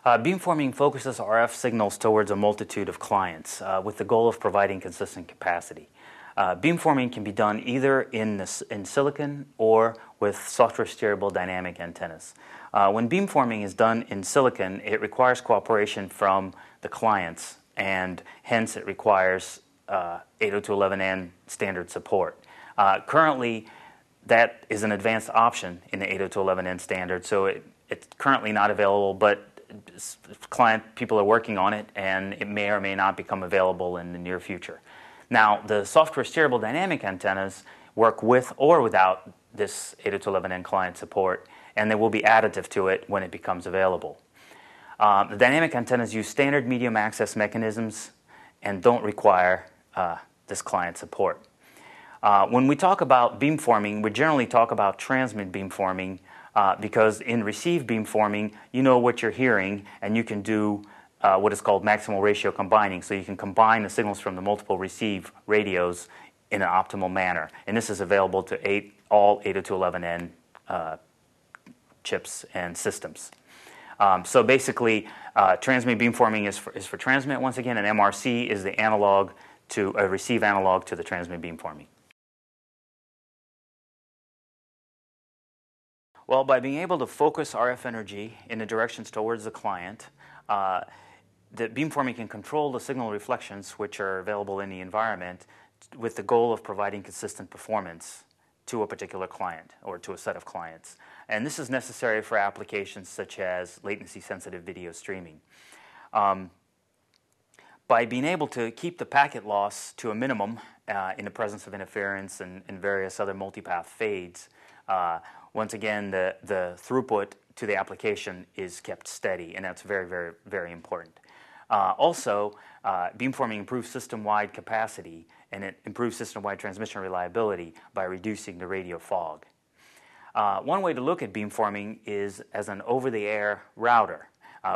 Beamforming focuses RF signals towards a multitude of clients with the goal of providing consistent capacity. Beamforming can be done either in silicon or with software steerable dynamic antennas. When beamforming is done in silicon, it requires cooperation from the clients, and hence it requires 802.11n standard support. Currently, that is an advanced option in the 802.11n standard, so it's currently not available, but people are working on it, and it may or may not become available in the near future. Now, the software steerable dynamic antennas work with or without this 802.11n client support, and they will be additive to it when it becomes available. The dynamic antennas use standard medium access mechanisms and don't require this client support. When we talk about beamforming, we generally talk about transmit beamforming because in receive beamforming, you know what you're hearing, and you can do what is called maximal ratio combining. So you can combine the signals from the multiple receive radios in an optimal manner. And this is available to all 802.11n chips and systems. So basically, transmit beamforming is for transmit once again, and MRC is the analog to a receive analog to the transmit beamforming. Well, by being able to focus RF energy in the directions towards the client, the beamforming can control the signal reflections which are available in the environment with the goal of providing consistent performance to a particular client or to a set of clients. And this is necessary for applications such as latency-sensitive video streaming. By being able to keep the packet loss to a minimum in the presence of interference and various other multipath fades, once again, the throughput to the application is kept steady, and that's very, very, very important. Also, beamforming improves system-wide capacity, and it improves system-wide transmission reliability by reducing the radio fog. One way to look at beamforming is as an over-the-air router,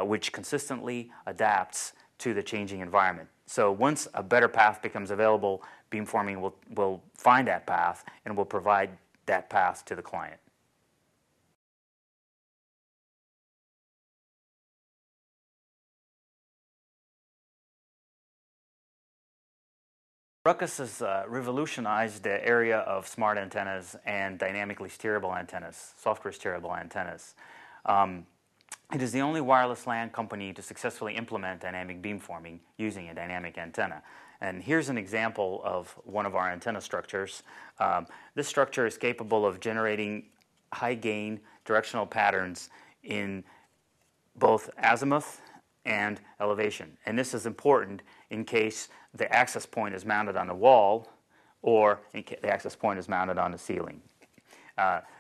which consistently adapts to the changing environment. So once a better path becomes available, beamforming will find that path and will provide that path to the client. Ruckus has revolutionized the area of smart antennas and dynamically steerable antennas, software steerable antennas. It is the only wireless LAN company to successfully implement dynamic beamforming using a dynamic antenna. And here's an example of one of our antenna structures. This structure is capable of generating high-gain directional patterns in both azimuth and elevation. And this is important in case the access point is mounted on the wall or in case the access point is mounted on the ceiling.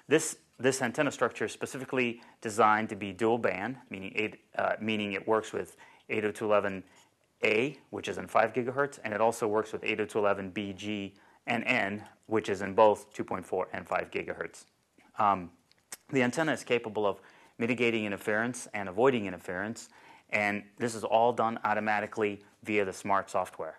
This antenna structure is specifically designed to be dual band, meaning it works with 802.11a, which is in 5 gigahertz, and it also works with 802.11b, g, and n, which is in both 2.4 and 5 gigahertz. The antenna is capable of mitigating interference and avoiding interference, and this is all done automatically via the smart software.